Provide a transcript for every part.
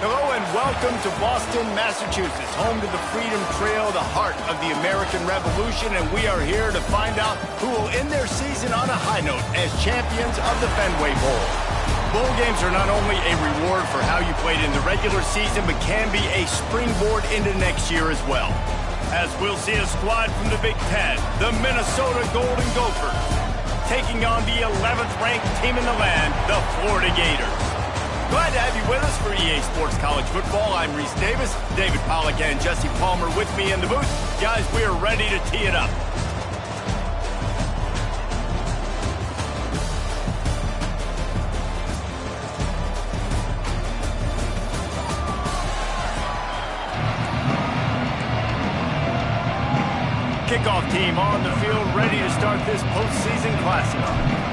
Hello and welcome to Boston, Massachusetts, home to the Freedom Trail, the heart of the American Revolution, and we are here to find out who will end their season on a high note as champions of the Fenway Bowl. Bowl games are not only a reward for how you played in the regular season, but can be a springboard into next year as well. As we'll see a squad from the Big Ten, the Minnesota Golden Gophers, taking on the 11th ranked team in the land, the Florida Gators. Glad to have you with us for EA Sports College Football. I'm Reese Davis, David Pollack and Jesse Palmer with me in the booth. Guys, we are ready to tee it up. Kickoff team on the field, ready to start this postseason classic.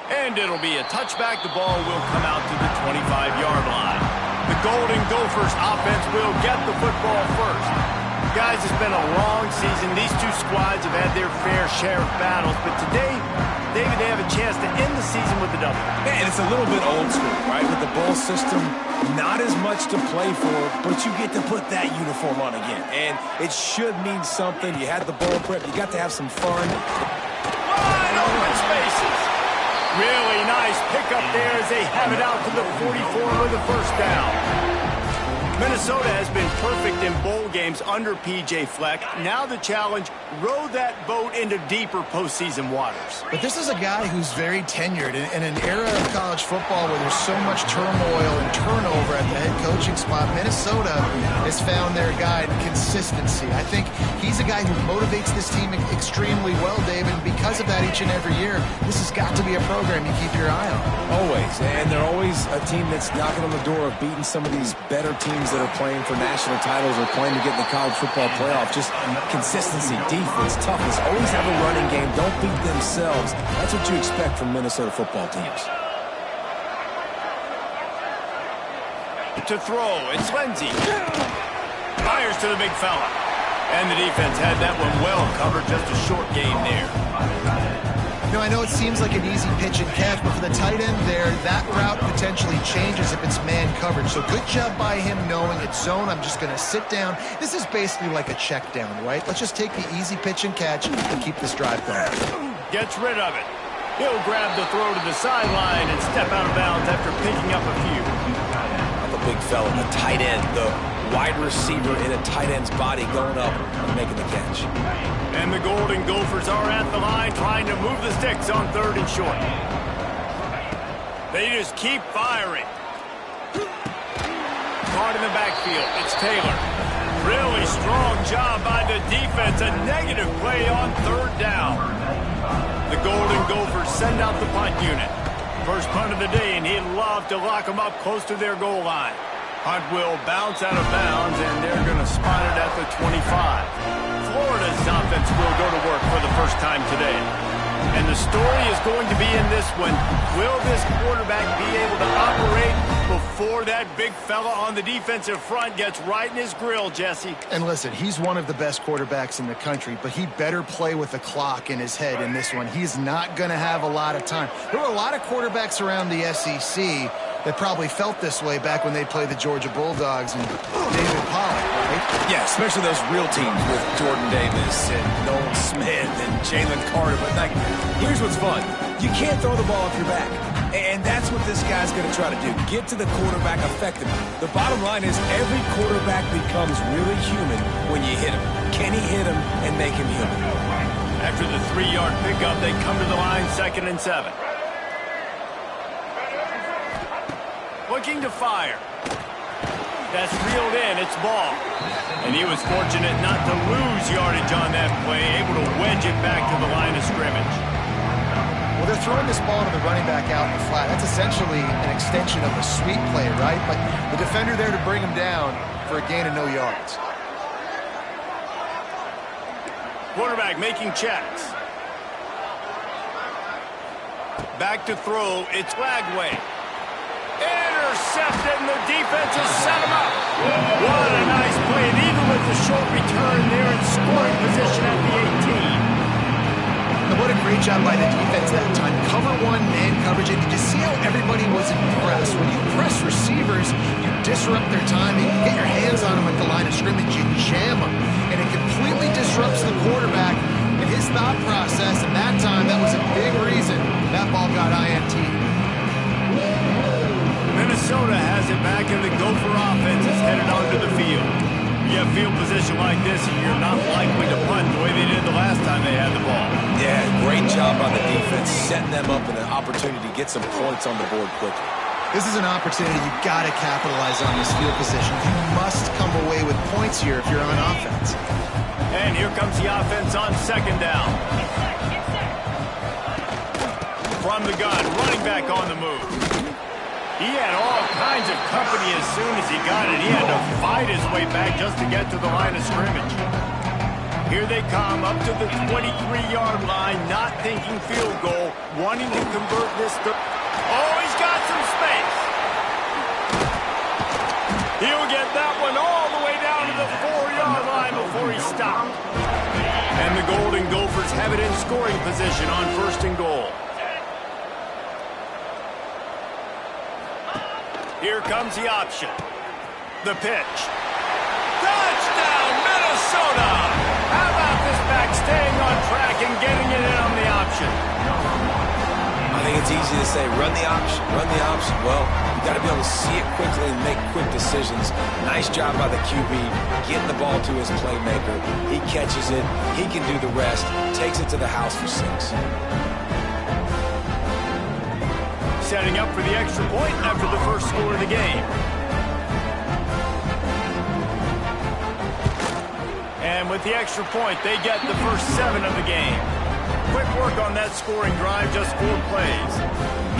And it'll be a touchback. The ball will come out to the 25-yard line. The Golden Gophers offense will get the football first. Guys, it's been a long season. These two squads have had their fair share of battles, but today, David, they have a chance to end the season with a double. Man, it's a little bit old school, right? With the bowl system, not as much to play for, but you get to put that uniform on again. And it should mean something. You had the bowl prep. You got to have some fun. Wide open spaces. Really nice pickup there as they have it out to the 44 with the first down. Minnesota has been perfect in bowl games under P.J. Fleck. Now the challenge, row that boat into deeper postseason waters. But this is a guy who's very tenured in an era of college football where there's so much turmoil and turnover at the head coaching spot. Minnesota has found their guy in consistency. I think he's a guy who motivates this team extremely well, David, and because of that each and every year, this has got to be a program you keep your eye on. Always, and they're always a team that's knocking on the door of beating some of these better teams that are playing for national titles or playing to get in the college football playoff. Just consistency, defense, toughness, always have a running game, don't beat themselves. That's what you expect from Minnesota football teams. To throw, it's Lindsey. Fires to the big fella. And the defense had that one well covered, just a short gain there. You know, I know it seems like an easy pitch and catch, but for the tight end there, that route potentially changes if it's man coverage. So good job by him knowing it's zone. I'm just going to sit down. This is basically like a check down, right? Let's just take the easy pitch and catch and keep this drive going. Gets rid of it. He'll grab the throw to the sideline and step out of bounds after picking up a few. The big fella, the tight end, the wide receiver in a tight end's body going up and making the catch. And the Golden Gophers are at the line trying to move the sticks on 3rd and short. They just keep firing. Caught in the backfield. It's Taylor. Really strong job by the defense. A negative play on 3rd down. The Golden Gophers send out the punt unit. First punt of the day, and he'd love to lock them up close to their goal line. Punt will bounce out of bounds, and they're going to spot it at the 25. Florida's offense will go to work for the first time today. And the story is going to be in this one. Will this quarterback be able to operate before that big fella on the defensive front gets right in his grill, Jesse? And listen, he's one of the best quarterbacks in the country, but he better play with the clock in his head in this one. He's not going to have a lot of time. There were a lot of quarterbacks around the SEC that probably felt this way back when they played the Georgia Bulldogs and David Pollack, right? Yeah, especially those real teams with Jordan Davis and Nolan Smith and Jalen Carter. But like, here's what's fun. You can't throw the ball off your back. And that's what this guy's going to try to do. Get to the quarterback effectively. The bottom line is every quarterback becomes really human when you hit him. Can he hit him and make him human? After the 3-yard pickup, they come to the line 2nd and 7. Looking to fire. That's reeled in. It's ball. And he was fortunate not to lose yardage on that play, able to wedge it back to the line of scrimmage. Well, they're throwing this ball to the running back out in the flat. That's essentially an extension of a sweep play, right? But the defender there to bring him down for a gain of no yards. Quarterback making checks. Back to throw. It's Lagway. Intercepted, and the defense has set him up. What a nice play. And even with the short return, they're in scoring position at the 18. The what a great job by the defense that time. Cover one, man coverage, and did you see how everybody was impressed? When you press receivers, you disrupt their timing, you get your hands on them at the line of scrimmage, you jam them, and it completely disrupts the quarterback and his thought process, and that time, that was a big reason that ball got INT. Minnesota has it back, and the Gopher offense is headed onto the field. You have field position like this, and you're not likely to punt the way they did the last time they had the ball. Yeah, great job by the defense, setting them up with an opportunity to get some points on the board quickly. This is an opportunity you've got to capitalize on this field position. You must come away with points here if you're on offense. And here comes the offense on second down. From the gun, running back on the move. He had all kinds of company as soon as he got it. He had to fight his way back just to get to the line of scrimmage. Here they come up to the 23-yard line, not thinking field goal, wanting to convert this to... Oh, he's got some space. He'll get that one all the way down to the 4-yard line before he stopped. And the Golden Gophers have it in scoring position on first and goal. Here comes the option. The pitch. Touchdown, Minnesota! How about this back staying on track and getting it in on the option? I think it's easy to say, run the option, run the option. Well, you got to be able to see it quickly and make quick decisions. Nice job by the QB, getting the ball to his playmaker. He catches it, he can do the rest, takes it to the house for 6. Setting up for the extra point after the first score of the game. And with the extra point, they get the first 7 of the game. Quick work on that scoring drive, just 4 plays.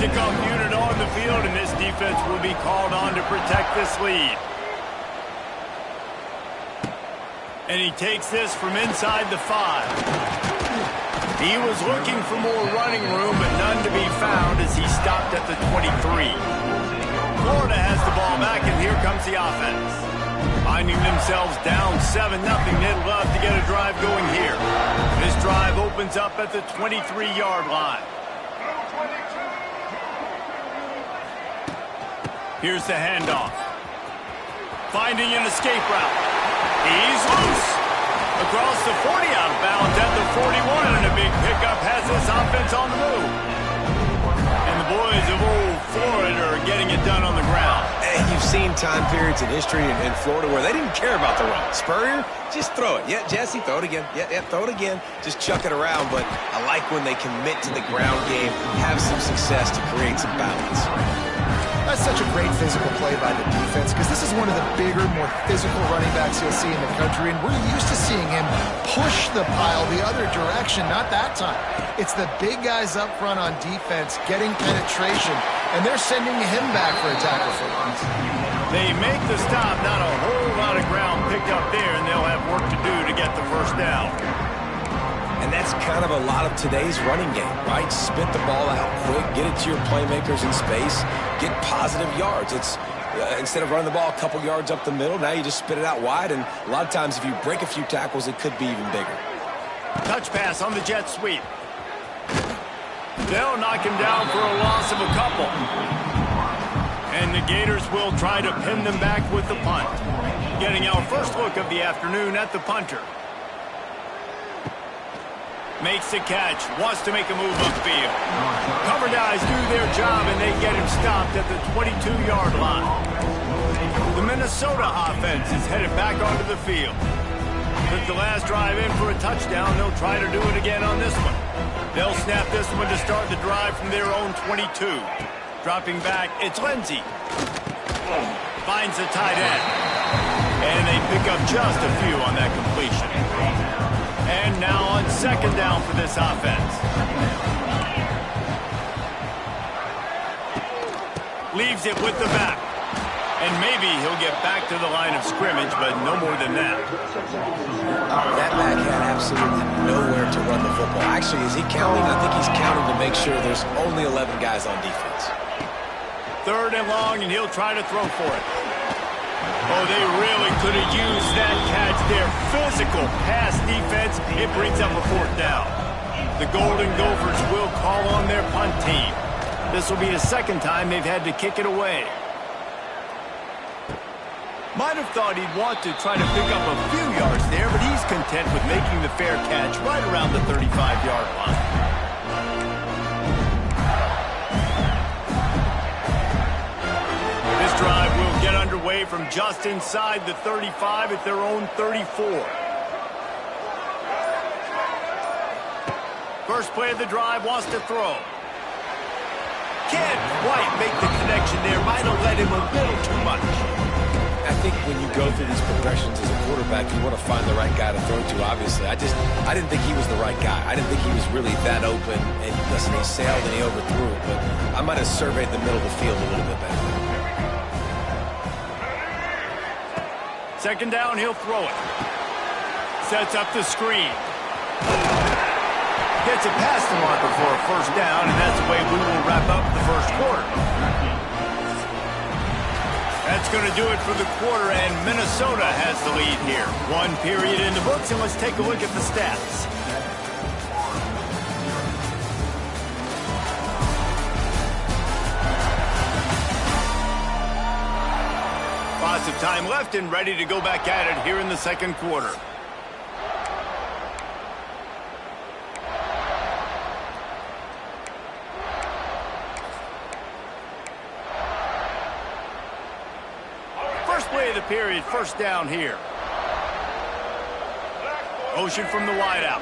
Kickoff unit on the field, and this defense will be called on to protect this lead. And he takes this from inside the 5. He was looking for more running room, but none to be found as he stopped at the 23. Florida has the ball back, and here comes the offense. Finding themselves down 7-0, they'd love to get a drive going here. This drive opens up at the 23-yard line. Here's the handoff. Finding an escape route. He's loose. Across the 40, out of bounds at the 41, and a big pickup has this offense on the move. And the boys of old Florida are getting it done on the ground. And you've seen time periods in history in Florida where they didn't care about the run. Spurrier, just throw it. Yeah, Jesse, throw it again. Yeah, throw it again. Just chuck it around, but I like when they commit to the ground game, have some success to create some balance. That's such a great physical play by the defense because this is one of the bigger, more physical running backs you'll see in the country, and we're used to seeing him push the pile the other direction, not that time. It's the big guys up front on defense getting penetration, and they're sending him back for a tackle for once. They make the stop, not a whole lot of ground picked up there, and they'll have work to do to get the first down. And that's kind of a lot of today's running game, right? Spit the ball out quick, get it to your playmakers in space, get positive yards. It's instead of running the ball a couple yards up the middle, now you just spit it out wide, and a lot of times if you break a few tackles, it could be even bigger. Touch pass on the jet sweep. They'll knock him down for a loss of a couple. And the Gators will try to pin them back with the punt. Getting our first look of the afternoon at the punter. Makes the catch, wants to make a move upfield. Cover guys do their job, and they get him stopped at the 22-yard line. The Minnesota offense is headed back onto the field. Took the last drive in for a touchdown. They'll try to do it again on this one. They'll snap this one to start the drive from their own 22. Dropping back, it's Lindsey. Finds the tight end. And they pick up just a few on that completion. And now on second down for this offense. Leaves it with the back. And maybe he'll get back to the line of scrimmage, but no more than that. That back had absolutely nowhere to run the football. Actually, is he counting? I think he's counting to make sure there's only 11 guys on defense. Third and long, and he'll try to throw for it. Oh, they really could have used that catch there. Physical pass defense. It brings up a fourth down. The Golden Gophers will call on their punt team. This will be the second time they've had to kick it away. Might have thought he'd want to try to pick up a few yards there, but he's content with making the fair catch right around the 35-yard line. This drive will get underway from just inside the 35 at their own 34. First play of the drive, wants to throw. Can't quite make the connection there. Might have let him a little too much. I think when you go through these progressions as a quarterback, you want to find the right guy to throw to, obviously. I didn't think he was the right guy. I didn't think he was really that open. And listen, he sailed and he overthrew it, but I might have surveyed the middle of the field a little bit better. Second down, he'll throw it. Sets up the screen. Gets it past the marker for a first down, and that's the way we will wrap up the first quarter. That's going to do it for the quarter, and Minnesota has the lead here. One period in the books, and let's take a look at the stats. Lots of time left and ready to go back at it here in the second quarter. Play of the period, first down here. Motion from the wideout.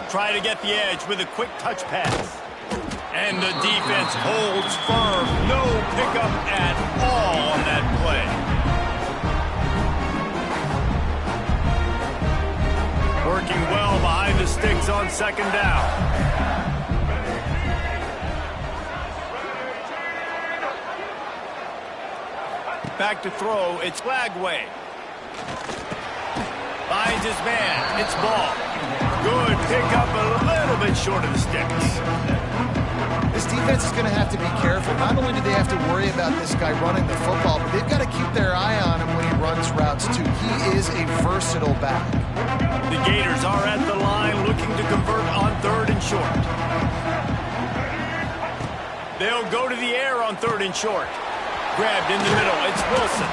Try to get the edge with a quick touch pass. And the defense holds firm. No pickup at all on that play. Working well behind the sticks on second down. Back to throw, it's Fenway. Finds his man, it's ball. Good pickup, a little bit short of the sticks. This defense is going to have to be careful. Not only do they have to worry about this guy running the football, but they've got to keep their eye on him when he runs routes too. He is a versatile back. The Gators are at the line looking to convert on third and short. They'll go to the air on third and short. Grabbed in the middle, it's Wilson.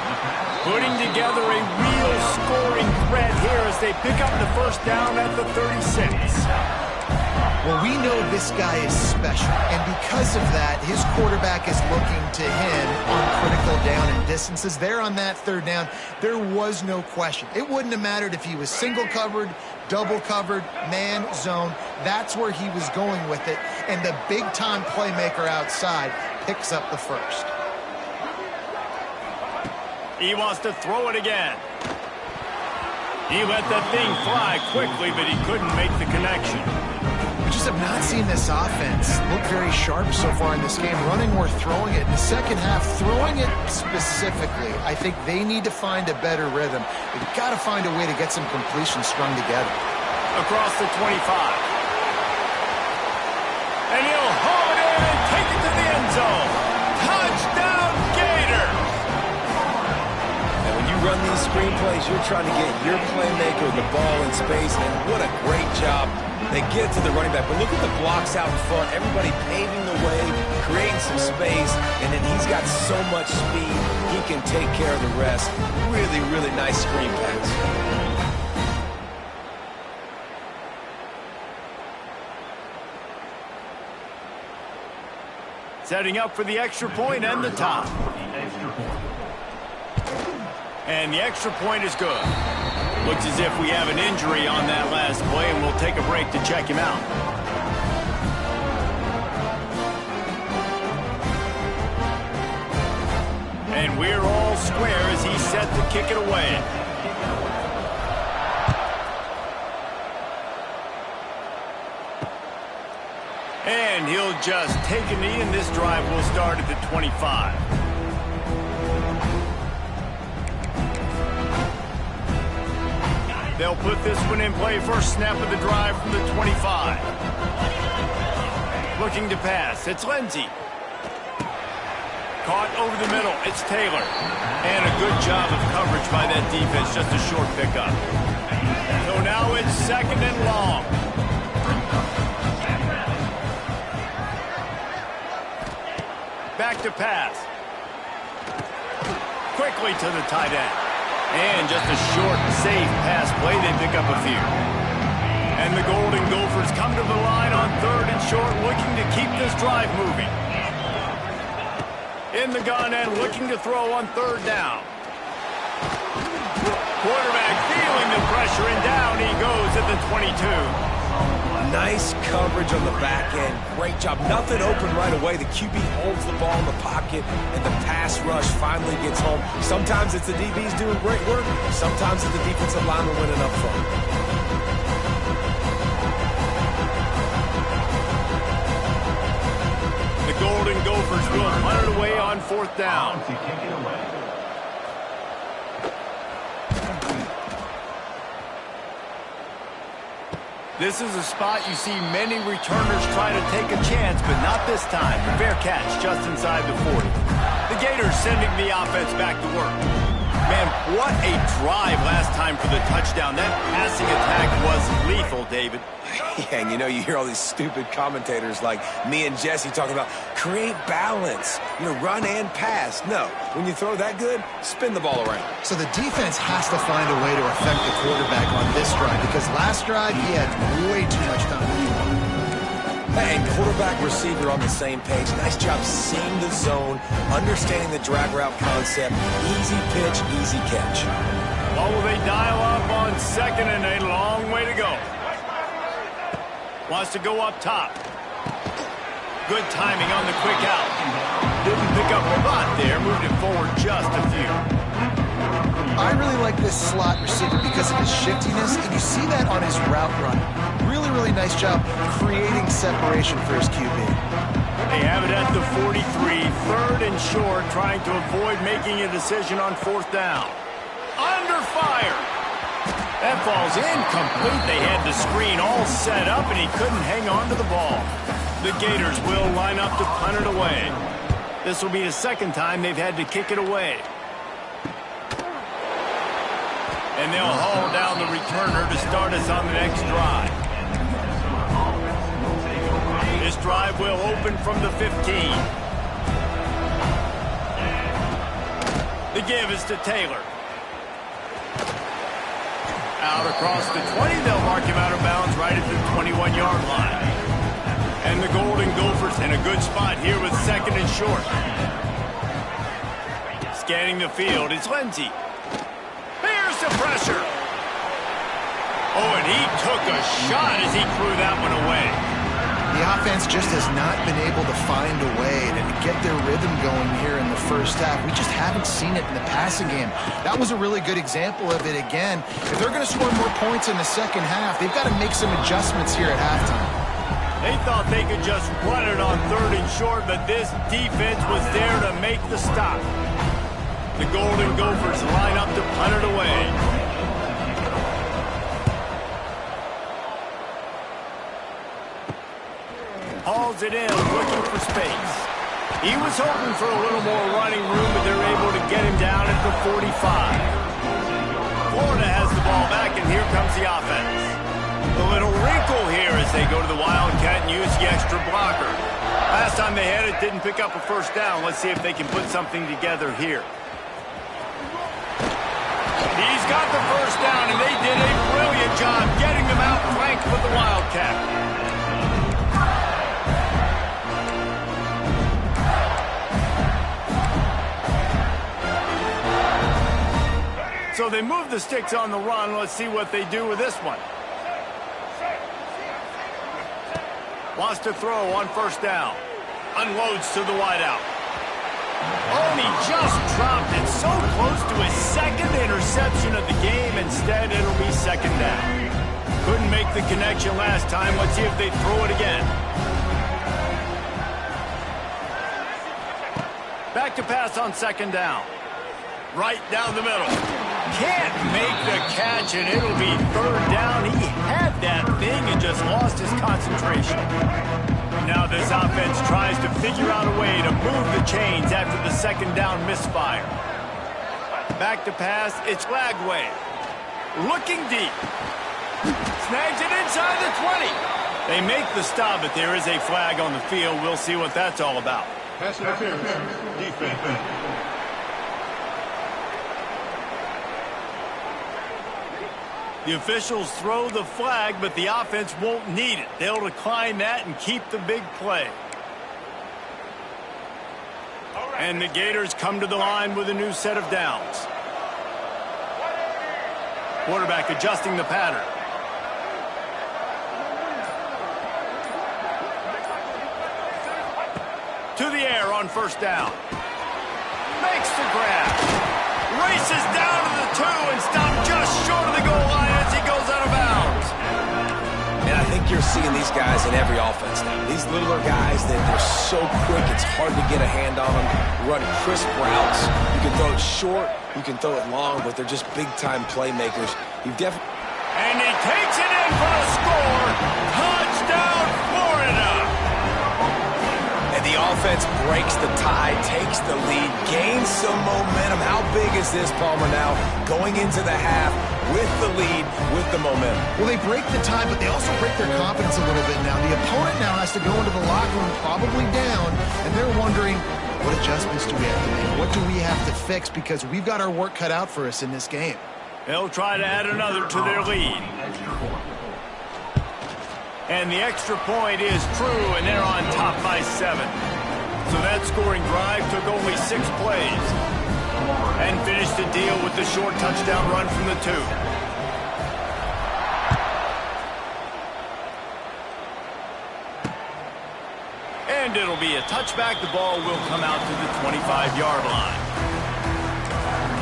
Putting together a real scoring threat here as they pick up the first down at the 36. Well, we know this guy is special, and because of that, his quarterback is looking to him on critical down and distances. There on that third down, there was no question. It wouldn't have mattered if he was single covered, double covered, man, zone. That's where he was going with it, and the big-time playmaker outside picks up the first. He wants to throw it again. He let that thing fly quickly, but he couldn't make the connection. We just have not seen this offense look very sharp so far in this game, running or throwing it. In the second half, throwing it specifically, I think they need to find a better rhythm. They've got to find a way to get some completions strung together. Across the 25. And he'll haul it in and take it to the end zone. Touchdown, Gators! And when you run these screenplays, you're trying to get your playmaker the ball in space, and what a great job. They get to the running back, but look at the blocks out in front. Everybody paving the way, creating some space, and then he's got so much speed, he can take care of the rest. Really, really nice screen pass. Setting up for the extra point and the top. And the extra point is good. Looks as if we have an injury on that last play, and we'll take a break to check him out. And we're all square as he's set to kick it away. And he'll just take a knee, and this drive will start at the 25. They'll put this one in play. First snap of the drive from the 25. Looking to pass. It's Lindsey. Caught over the middle. It's Taylor. And a good job of coverage by that defense. Just a short pickup. So now it's second and long. Back to pass. Quickly to the tight end. And just a short, safe pass play. They pick up a few. And the Golden Gophers come to the line on 3rd and short, looking to keep this drive moving. In the gun and looking to throw on 3rd down. Quarterback feeling the pressure, and down he goes at the 22. Nice coverage on the back end. Great job. Nothing open right away. The QB holds the ball in the pocket, and the pass rush finally gets home. Sometimes it's the DBs doing great work. Sometimes it's the defensive lineman winning up front. The Golden Gophers will punt it away on 4th down. This is a spot you see many returners try to take a chance, but not this time. The fair catch just inside the 40. The Gators sending the offense back to work. Man, what a drive last time for the touchdown. That passing attack was lethal, David. Yeah, and you hear all these stupid commentators like me and Jesse talking about create balance, run and pass. No, when you throw that good, spin the ball around. So the defense has to find a way to affect the quarterback on this drive, because last drive he had way too much time. And quarterback receiver on the same page. Nice job seeing the zone, understanding the drag route concept. Easy pitch, easy catch. What will they dial up on 2nd and a long way to go? Wants to go up top. Good timing on the quick out. Didn't pick up a lot there. Moved it forward just a few. I really like this slot receiver because of his shiftiness, and you see that on his route run. Really, really nice job creating separation for his QB. They have it at the 43, 3rd and short, trying to avoid making a decision on 4th down. Under fire. That falls incomplete. They had the screen all set up, and he couldn't hang on to the ball. The Gators will line up to punt it away. This will be the 2nd time they've had to kick it away. And they'll haul down the returner to start us on the next drive. This drive will open from the 15. The give is to Taylor. Out across the 20, they'll mark him out of bounds right at the 21-yard line. And the Golden Gophers in a good spot here with 2nd and short. Scanning the field, it's Lindsey. Here's the pressure. Oh, and he took a shot as he threw that one away. The offense just has not been able to find a way to get their rhythm going here in the first half. We just haven't seen it in the passing game. That was a really good example of it again. If they're going to score more points in the second half, they've got to make some adjustments here at halftime. They thought they could just run it on 3rd and short, but this defense was there to make the stop. The Golden Gophers line up to punt it away. Hauls it in, looking for space. He was hoping for a little more running room, but they're able to get him down at the 45. Florida has the ball back, and here comes the offense. A little wrinkle here as they go to the Wildcat and use the extra blocker. Last time they had it, didn't pick up a 1st down. Let's see if they can put something together here. He's got the 1st down, and they did a brilliant job getting them out flanked with the Wildcat. So they move the sticks on the run. Let's see what they do with this one. Wants to throw on 1st down. Unloads to the wideout. Oh, and he just dropped it so close to his 2nd interception of the game. Instead, it'll be 2nd down. Couldn't make the connection last time. Let's see if they throw it again. Back to pass on 2nd down. Right down the middle. Can't make the catch, and it'll be 3rd down. He had that thing and just lost his concentration. Now this offense tries to figure out a way to move the chains after the 2nd down misfire. Back to pass, it's Lagway. Looking deep. Snags it inside the 20. They make the stop, but there is a flag on the field. We'll see what that's all about. Pass interference. Defense. The officials throw the flag, but the offense won't need it. They'll decline that and keep the big play. And the Gators come to the line with a new set of downs. Quarterback adjusting the pattern. To the air on first down. Makes the grab. Races down to the 2 and stopped just short of the goal line as he goes out of bounds. And I think you're seeing these guys in every offense now. These littler guys, they're so quick, it's hard to get a hand on them. Run crisp routes. You can throw it short, you can throw it long, but they're just big-time playmakers. And he takes it in for a score. Touchdown, Florida! And the offense breaks the tie, takes the lead, gains some momentum. How big is this, Palmer, now? Going into the half with the lead, with the momentum. Well, they break the tie, but they also break their confidence a little bit now. The opponent now has to go into the locker room probably down, and they're wondering, what adjustments do we have to make? What do we have to fix? Because we've got our work cut out for us in this game. They'll try to add another to their lead. And the extra point is true, and they're on top by 7. So that scoring drive took only 6 plays. And finished the deal with the short touchdown run from the 2. And it'll be a touchback. The ball will come out to the 25-yard line.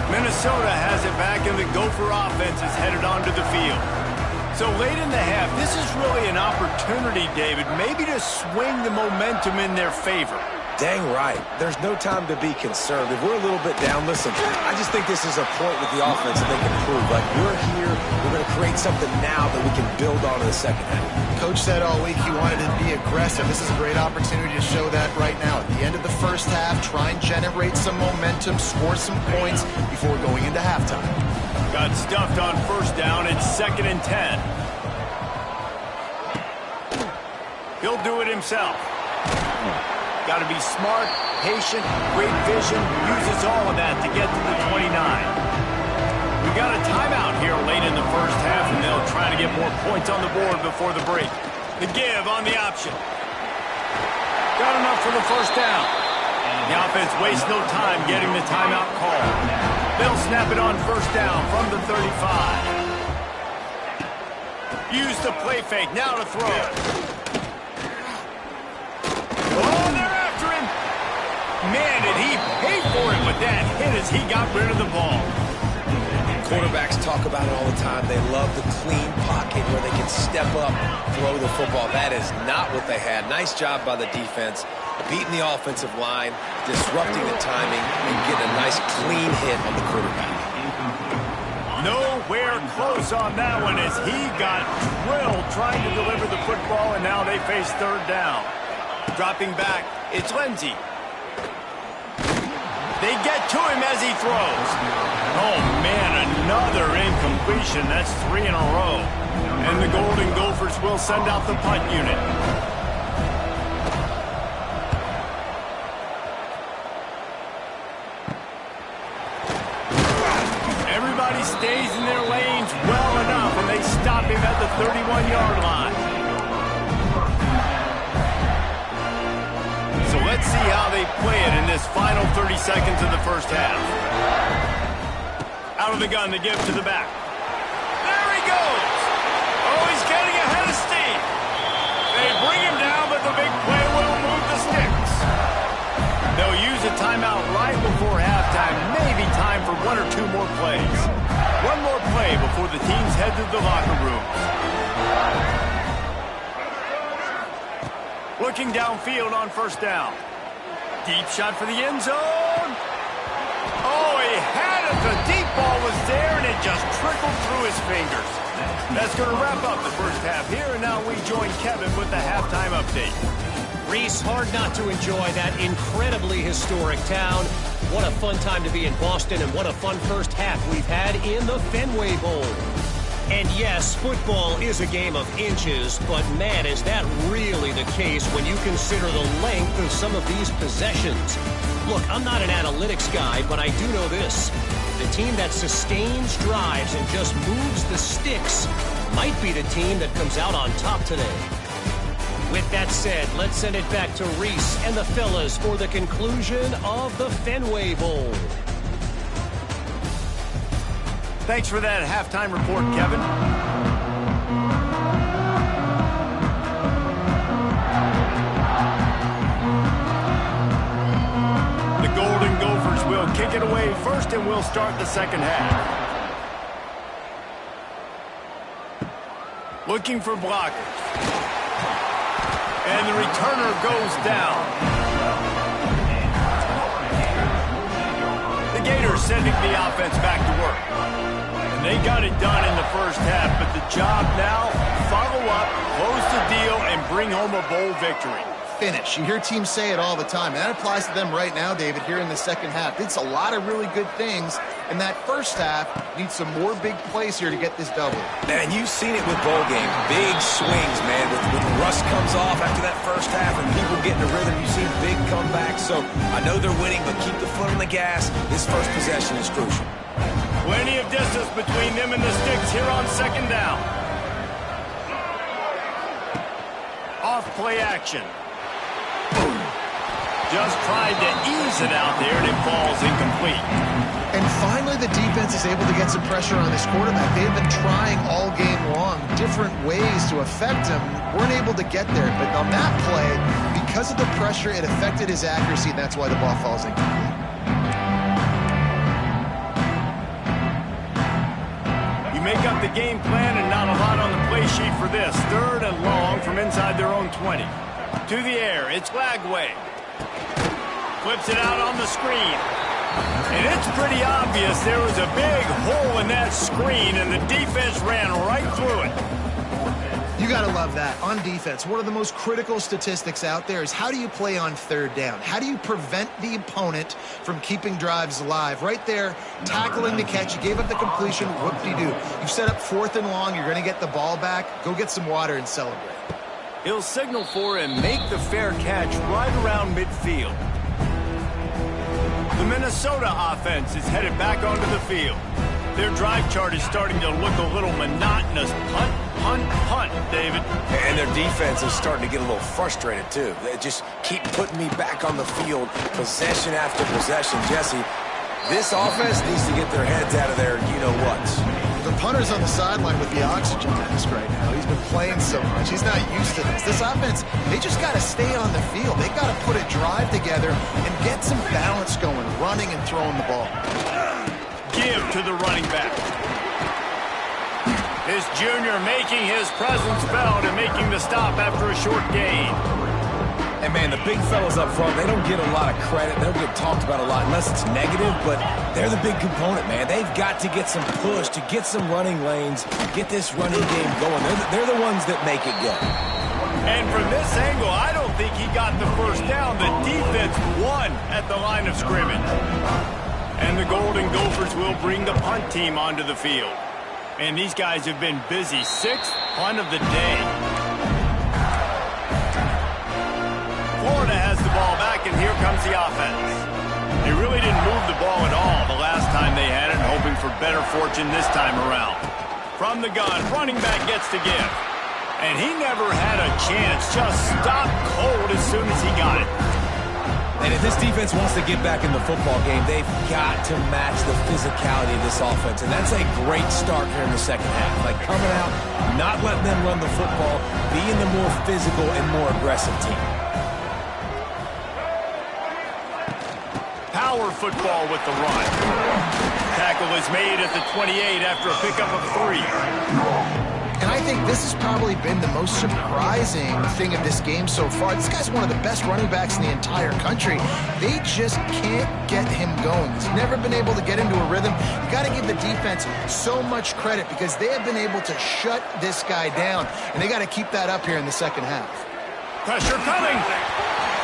Minnesota has it back, and the Gopher offense is headed onto the field. So late in the half, this is really an opportunity, David, maybe to swing the momentum in their favor. Dang right. There's no time to be concerned. If we're a little bit down, listen, I just think this is a point with the offense that they can prove. Like, we're here, we're going to create something now that we can build on in the second half. Coach said all week he wanted to be aggressive. This is a great opportunity to show that right now. At the end of the first half, try and generate some momentum, score some points before going into halftime. Got stuffed on first down. It's 2nd and 10. He'll do it himself. Got to be smart, patient, great vision, uses all of that to get to the 29. We got a timeout here late in the first half, and they'll try to get more points on the board before the break. The give on the option. Got enough for the first down. The offense wastes no time getting the timeout call. They'll snap it on first down from the 35. Use the play fake, now to throw. Oh, they're after him. Man, did he pay for it with that hit as he got rid of the ball. Quarterbacks talk about it all the time. They love the clean pocket where they can step up, throw the football. That is not what they had. Nice job by the defense, beating the offensive line, disrupting the timing, and getting a nice clean hit on the quarterback. Nowhere close on that one as he got drilled trying to deliver the football, and now they face third down. Dropping back, it's Lindsey. They get to him as he throws. Oh, man, another incompletion. That's 3 in a row. And the Golden Gophers will send out the punt unit. Everybody stays in their lanes well enough, and they stop him at the 31-yard line. So let's see how they play it in this final 30 seconds of the first half. Out of the gun, the give to the back. There he goes. Oh, he's getting ahead of steam. They bring him down, but the big play will move the sticks. They'll use a timeout right before halftime. Maybe time for 1 or 2 more plays. One more play before the teams head to the locker rooms. Looking downfield on first down. Deep shot for the end zone. Oh, he had it. The deep ball was there, and it just trickled through his fingers. That's going to wrap up the first half here, and now we join Kevin with the halftime update. Reese, hard not to enjoy that incredibly historic town. What a fun time to be in Boston, and what a fun first half we've had in the Fenway Bowl. And And yes, football is a game of inches, but man, is that really the case when you consider the length of some of these possessions. Look, I'm not an analytics guy, but I do know this. The team that sustains drives and just moves the sticks might be the team that comes out on top today. With that said, let's send it back to Reese and the fellas for the conclusion of the Fenway Bowl. Thanks for that halftime report, Kevin. The Golden Gophers will kick it away first, and we'll start the second half. Looking for blockers. And the returner goes down. The Gators sending the offense back to work. And they got it done in the first half, but the job now, follow up, close the deal, and bring home a bowl victory. Finish. You hear teams say it all the time, and that applies to them right now, David, here in the second half. It's a lot of really good things, and that first half needs some more big plays here to get this double. And you've seen it with bowl games. Big swings, man. When rust comes off after that first half and people get in a rhythm, you've seen big comebacks. So I know they're winning, but keep the foot on the gas. This first possession is crucial. Plenty of distance between them and the sticks here on second down. Off play action. Just tried to ease it out there, and it falls incomplete. And finally, the defense is able to get some pressure on this quarterback. They have been trying all game long different ways to affect him. Weren't able to get there, but on that play, because of the pressure, it affected his accuracy, and that's why the ball falls incomplete. You make up the game plan, and not a lot on the play sheet for this. 3rd and long from inside their own 20. To the air, it's Flagway. Flips it out on the screen. And it's pretty obvious there was a big hole in that screen, and the defense ran right through it. You got to love that. On defense, one of the most critical statistics out there is how do you play on 3rd down? How do you prevent the opponent from keeping drives alive? Right there, tackling the catch. You gave up the completion. Whoop-de-doo. You set up 4th and long. You're going to get the ball back. Go get some water and celebrate. He'll signal for and make the fair catch right around midfield. The Minnesota offense is headed back onto the field. Their drive chart is starting to look a little monotonous. Punt, punt, punt, David. And their defense is starting to get a little frustrated, too. They just keep putting me back on the field, possession after possession. Jesse, this offense needs to get their heads out of their you-know-whats. The punter's on the sideline with the oxygen mask right now. He's been playing so much. He's not used to this. This offense, they just got to stay on the field. They got to put a drive together and get some balance going, running and throwing the ball. Give to the running back. This junior making his presence felt and making the stop after a short gain. And, man, the big fellas up front, they don't get a lot of credit. They don't get talked about a lot unless it's negative, but they're the big component, man. They've got to get some push, to get some running lanes, get this running game going. They're the ones that make it go. And from this angle, I don't think he got the first down. The defense won at the line of scrimmage. And the Golden Gophers will bring the punt team onto the field. And these guys have been busy. 6th punt of the day. Florida has the ball back, and here comes the offense. They really didn't move the ball at all the last time they had it, hoping for better fortune this time around. From the gun, running back gets to give. And he never had a chance, just stopped cold as soon as he got it. And if this defense wants to get back in the football game, they've got to match the physicality of this offense. And that's a great start here in the second half. Like coming out, not letting them run the football, being the more physical and more aggressive team. Power football with the run. Tackle is made at the 28 after a pickup of 3. And I think this has probably been the most surprising thing of this game so far. This guy's one of the best running backs in the entire country. They just can't get him going. He's never been able to get into a rhythm. You got to give the defense so much credit because they have been able to shut this guy down, and they got to keep that up here in the second half. Pressure coming.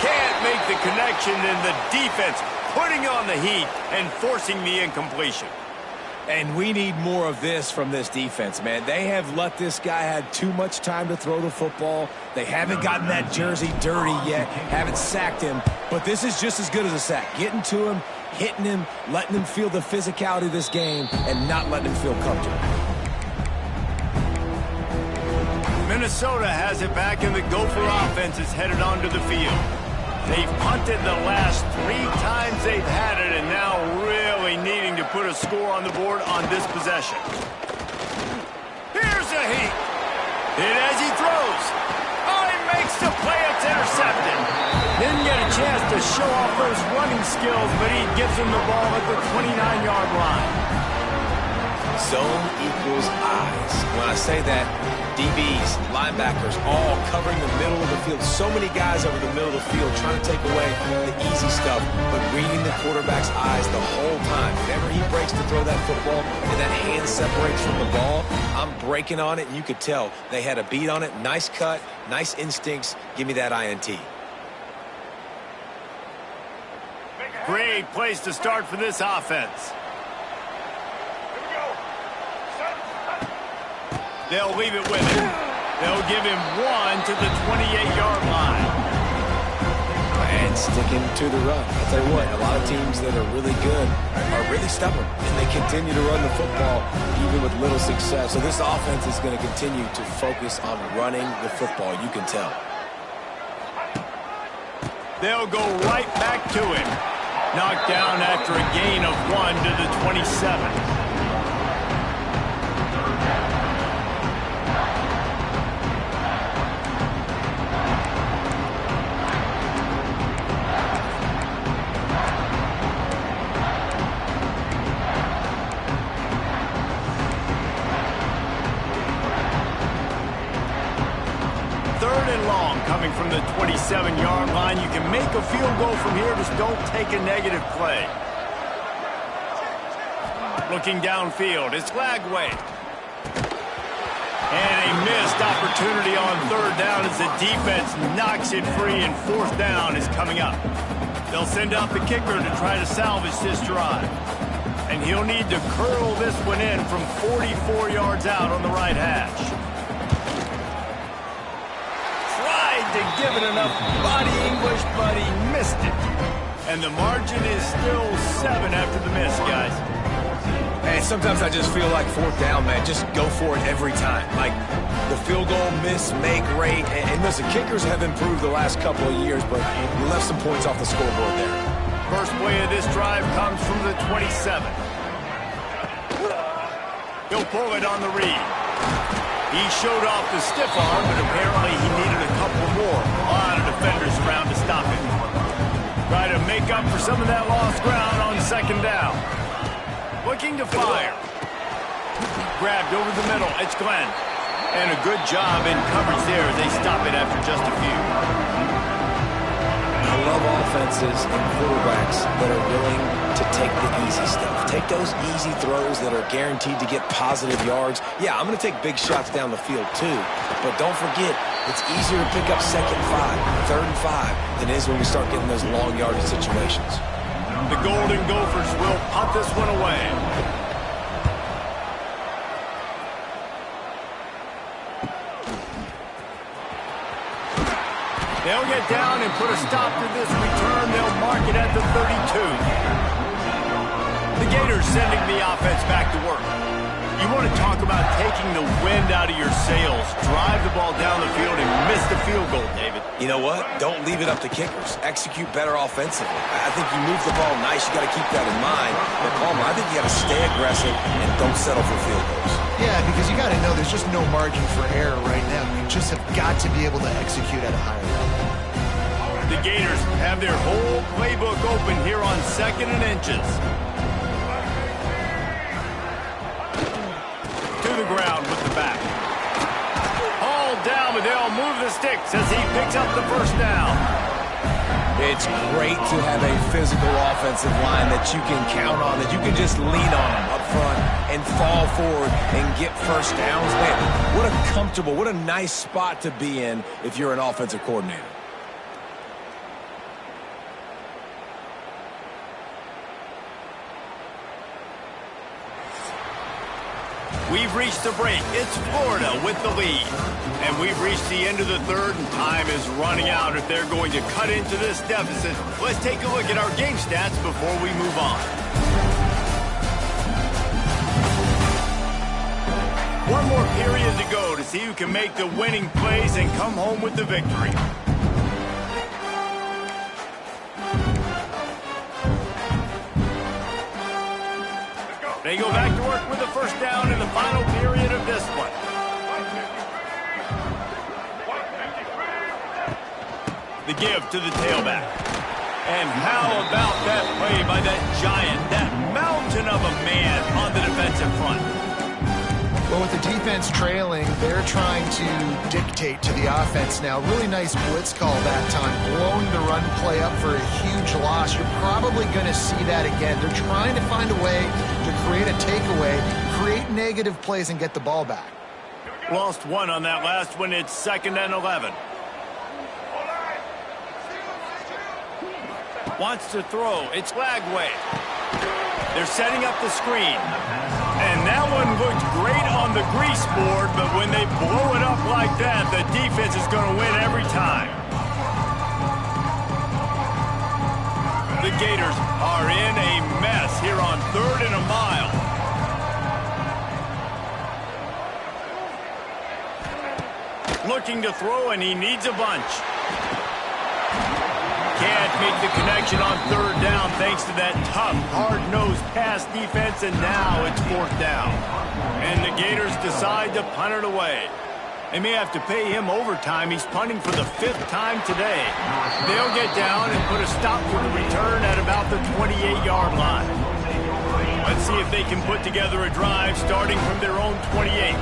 Can't make the connection, and the defense putting on the heat and forcing the incompletion. And we need more of this from this defense, man. They have let this guy have too much time to throw the football. They haven't gotten that jersey dirty yet, haven't sacked him. But this is just as good as a sack. Getting to him, hitting him, letting him feel the physicality of this game, and not letting him feel comfortable. Minnesota has it back, and the Gopher offense is headed onto the field. They've punted the last 3 times they've had it, and now really needing to put a score on the board on this possession. Here's a heat. Hit as he throws. Oh, he makes the play. It's intercepted. Didn't get a chance to show off those running skills, but he gives him the ball at the 29-yard line. Zone equals eyes. When I say that, DBs, linebackers, all covering the middle of the field. So many guys over the middle of the field trying to take away the easy stuff, but reading the quarterback's eyes the whole time. Whenever he breaks to throw that football and that hand separates from the ball, I'm breaking on it, and you could tell they had a beat on it. Nice cut, nice instincts. Give me that INT. Great place to start for this offense. They'll leave it with him. They'll give him 1 to the 28-yard line. And sticking to the run. I'll tell you what, a lot of teams that are really good are really stubborn, and they continue to run the football even with little success. So this offense is going to continue to focus on running the football, you can tell. They'll go right back to him. Knocked down after a gain of 1 to the 27. Coming from the 27-yard line, you can make a field goal from here, just don't take a negative play. Looking downfield, it's Lagway. And a missed opportunity on 3rd down as the defense knocks it free, and 4th down is coming up. They'll send out the kicker to try to salvage this drive. And he'll need to curl this one in from 44 yards out on the right hash. To give it enough body English, but he missed it. And the margin is still 7 after the miss, guys. And sometimes I just feel like 4th down, man. Just go for it every time. Like the field goal, miss, make, rate. And listen, kickers have improved the last couple of years, but we left some points off the scoreboard there. First play of this drive comes from the 27. He'll pull it on the read. He showed off the stiff arm, but apparently he needed a couple more. A lot of defenders around to stop him. Try to make up for some of that lost ground on 2nd down. Looking to fire. Grabbed over the middle. It's Glenn. And a good job in coverage there as they stop it after just a few. I love offenses and quarterbacks that are willing to take the easy stuff. Take those easy throws that are guaranteed to get positive yards. Yeah, I'm going to take big shots down the field too, but don't forget, it's easier to pick up 2nd and 5, 3rd and 5 than it is when we start getting those long yardage situations. The Golden Gophers will punt this one away. They'll get down and put a stop to this return. They'll mark it at the 32. The Gators sending the offense back to work. You want to talk about taking the wind out of your sails. Drive the ball down the field and miss the field goal, David. You know what? Don't leave it up to kickers. Execute better offensively. I think you move the ball nice. You got to keep that in mind. But Palmer, I think you got to stay aggressive and don't settle for field goals. Yeah, because you got to know there's just no margin for error right now. You just have got to be able to execute at a higher level. The Gators have their whole playbook open here on 2nd and inches. To the ground with the back. Hauled down, but they'll move the sticks as he picks up the 1st down. It's great to have a physical offensive line that you can count on, that you can just lean on up front and fall forward and get 1st downs. Man, what a comfortable, what a nice spot to be in if you're an offensive coordinator. We've reached the break. It's Florida with the lead. And we've reached the end of the third, and time is running out if they're going to cut into this deficit. Let's take a look at our game stats before we move on. One more period to go to see who can make the winning plays and come home with the victory. They go back to work with the first down in the final period of this one. The give to the tailback. And how about that play by that giant, that mountain of a man on the defensive front? Well, with the defense trailing, they're trying to dictate to the offense now. Really nice blitz call that time, blowing the run play up for a huge loss. You're probably going to see that again. They're trying to find a way to create a takeaway, create negative plays, and get the ball back. Lost one on that last one. It's 2nd and 11. Wants to throw. It's Lagway. They're setting up the screen. And that one looked great on the grease board, but when they blow it up like that, the defense is going to win every time. The Gators are in a mess here on 3rd and a mile. Looking to throw, and he needs a bunch. Can't make the connection on 3rd down thanks to that tough, hard-nosed pass defense, and now it's 4th down. And the Gators decide to punt it away. They may have to pay him overtime. He's punting for the 5th time today. They'll get down and put a stop for the return at about the 28-yard line. Let's see if they can put together a drive starting from their own 28.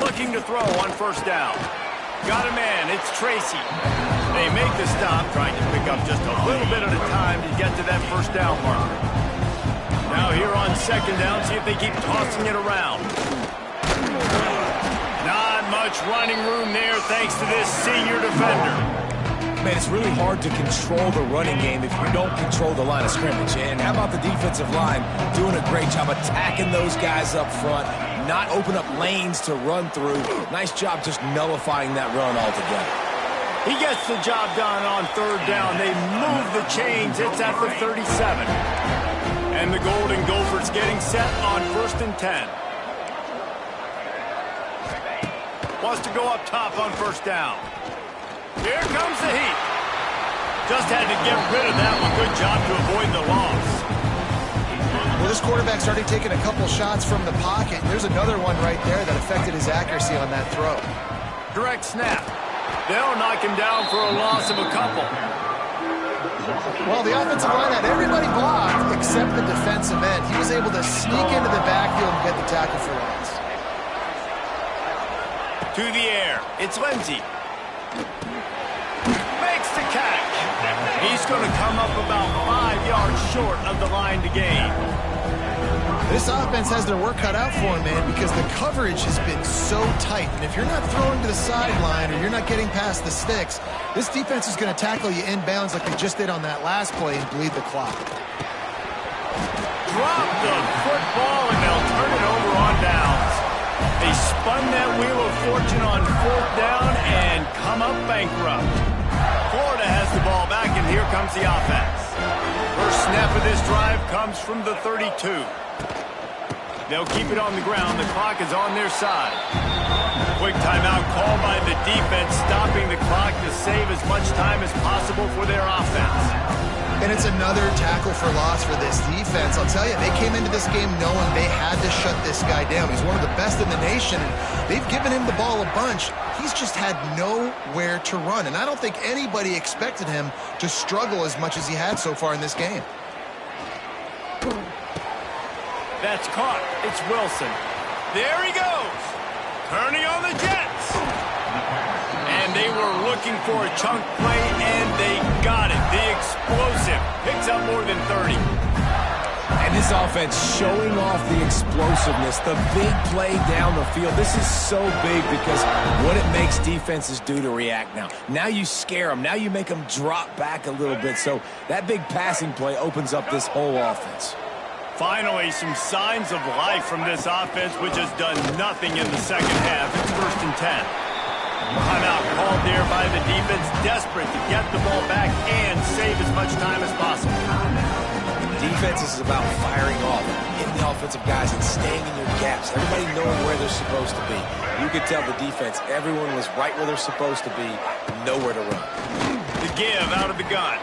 Looking to throw on 1st down. Got a man, it's Tracy. They make the stop, trying to pick up just a little bit at a time to get to that 1st down marker. Now here on 2nd down, see if they keep tossing it around. Not much running room there thanks to this senior defender. Man, it's really hard to control the running game if you don't control the line of scrimmage. And how about the defensive line doing a great job attacking those guys up front, not open up lanes to run through. Nice job just nullifying that run altogether. He gets the job done on 3rd down. They move the chains. It's at the 37. And the Golden Gophers getting set on 1st and 10. Wants to go up top on 1st down. Here comes the heat. Just had to get rid of that one. Good job to avoid the loss. Well, this quarterback started taking a couple shots from the pocket. There's another one right there that affected his accuracy on that throw. Direct snap. They'll knock him down for a loss of a couple. Well, the offensive line had everybody blocked except the defensive end. He was able to sneak into the backfield and get the tackle for loss. To the air. It's Lindsey. Makes the catch. He's going to come up about 5 yards short of the line to gain. This offense has their work cut out for him, man, because the coverage has been so tight. And if you're not throwing to the sideline or you're not getting past the sticks, this defense is going to tackle you inbounds like they just did on that last play and bleed the clock. Drop the football, and they'll turn it over on downs. They spun that wheel of fortune on 4th down and come up bankrupt. Florida has the ball back, and here comes the offense. First snap of this drive comes from the 32. They'll keep it on the ground. The clock is on their side. Quick timeout called by the defense, stopping the clock to save as much time as possible for their offense. And it's another tackle for loss for this defense. I'll tell you, they came into this game knowing they had to shut this guy down. He's one of the best in the nation, and they've given him the ball a bunch. He's just had nowhere to run, and I don't think anybody expected him to struggle as much as he had so far in this game. That's caught. It's Wilson. There he goes. Turning on the Jets. And they were looking for a chunk play, and they got it. The explosive picks up more than 30. And this offense showing off the explosiveness, the big play down the field. This is so big because what it makes defenses do to react now. Now you scare them. Now you make them drop back a little bit. So that big passing play opens up this whole offense. Finally, some signs of life from this offense, which has done nothing in the second half. It's 1st and 10. Timeout called there by the defense, desperate to get the ball back and save as much time as possible. Defense is about firing off, hitting the offensive guys and staying in your gaps. Everybody knowing where they're supposed to be. You could tell the defense, everyone was right where they're supposed to be, nowhere to run. The give out of the gun.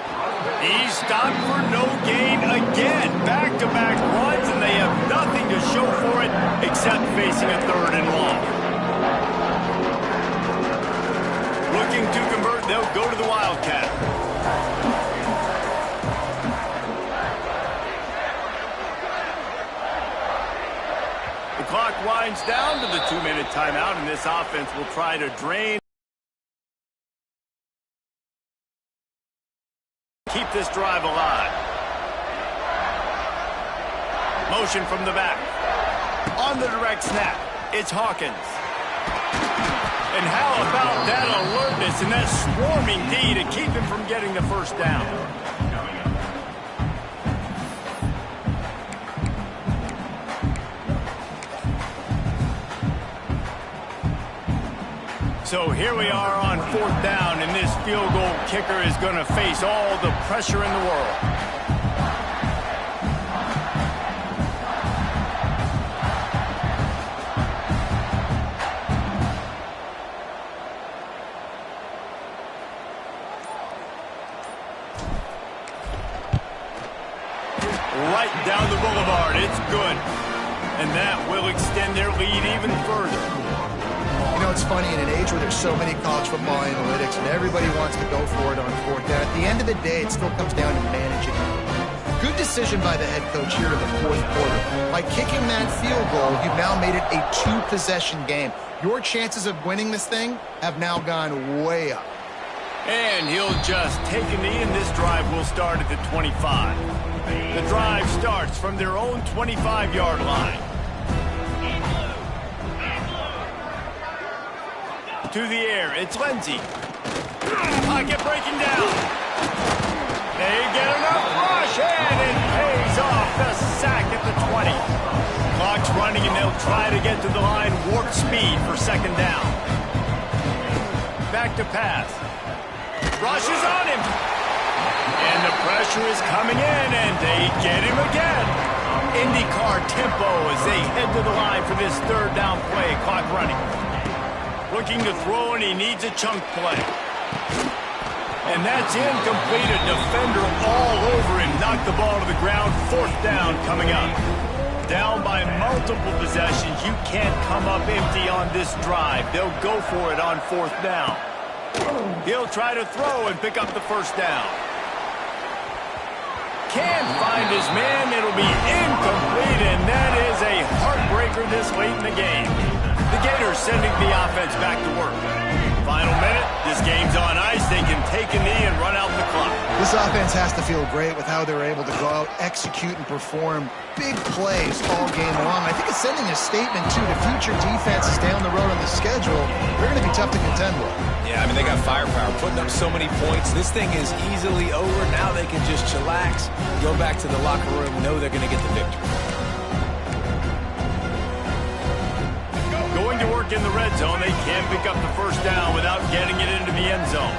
He's stopped for no gain again. Back-to-back runs, and they have nothing to show for it except facing a 3rd and long. Looking to convert, they'll go to the Wildcat. The clock winds down to the 2-minute timeout, and this offense will try to drain. Keep this drive alive. Motion from the back. On the direct snap, it's Hawkins. And how about that alertness and that swarming D to keep him from getting the first down? So here we are on 4th down, and this field goal kicker is going to face all the pressure in the world. Right down the boulevard, it's good. And that will extend their lead even further. You know, it's funny, in an age where there's so many college football analytics and everybody wants to go for it on 4th down, at the end of the day, it still comes down to managing. Good decision by the head coach here in the 4th quarter. By kicking that field goal, you've now made it a 2-possession game. Your chances of winning this thing have now gone way up. And he'll just take a knee, and this drive will start at the 25. The drive starts from their own 25-yard line. To the air, it's Lindsey. Pocket breaking down. They get enough rush, and it pays off. The sack at the 20. Clock's running, and they'll try to get to the line. Warp speed for 2nd down. Back to pass. Rush is on him. And the pressure is coming in, and they get him again. IndyCar tempo as they head to the line for this 3rd down play. Clock running. Looking to throw, and he needs a chunk play. And that's incomplete. A defender all over him. Knocked the ball to the ground. 4th down coming up. Down by multiple possessions. You can't come up empty on this drive. They'll go for it on 4th down. He'll try to throw and pick up the 1st down. Can't find his man. It'll be incomplete, and that is a heartbreaker this late in the game. The Gators sending the offense back to work. Final minute. This game's on ice. They can take a knee and run out the clock. This offense has to feel great with how they're able to go out, execute, and perform big plays all game long. I think it's sending a statement, too, to future defenses down the road on the schedule. They're going to be tough to contend with. Yeah, I mean, they got firepower, putting up so many points. This thing is easily over. Now they can just chillax, go back to the locker room, know they're going to get the victory. Going to work in the red zone. They can't pick up the 1st down without getting it into the end zone.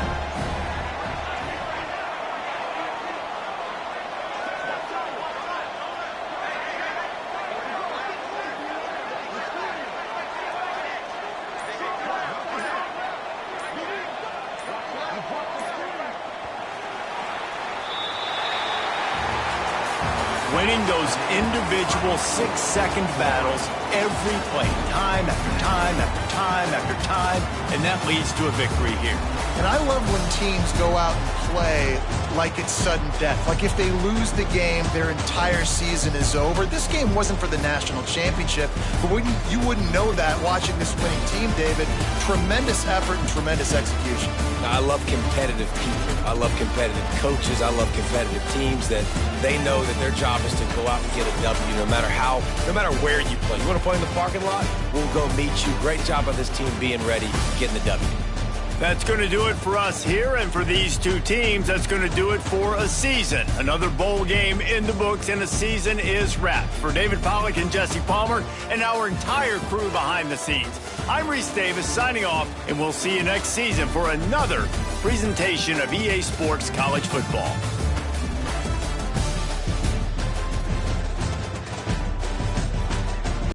Winning those individual 6-second battles every play, time after time after time after time, and that leads to a victory here. And I love when teams go out and play like it's sudden death. Like if they lose the game, their entire season is over. This game wasn't for the national championship, but you wouldn't know that watching this winning team, David. Tremendous effort and tremendous execution. I love competitive people. I love competitive coaches. I love competitive teams that they know that their job is to go out and get a W no matter where you play. You want to play in the parking lot? We'll go meet you. Great job by this team being ready, getting the W. That's going to do it for us here, and for these two teams, that's going to do it for a season. Another bowl game in the books, and a season is wrapped. For David Pollack and Jesse Palmer and our entire crew behind the scenes, I'm Reese Davis signing off, and we'll see you next season for another presentation of EA Sports College Football.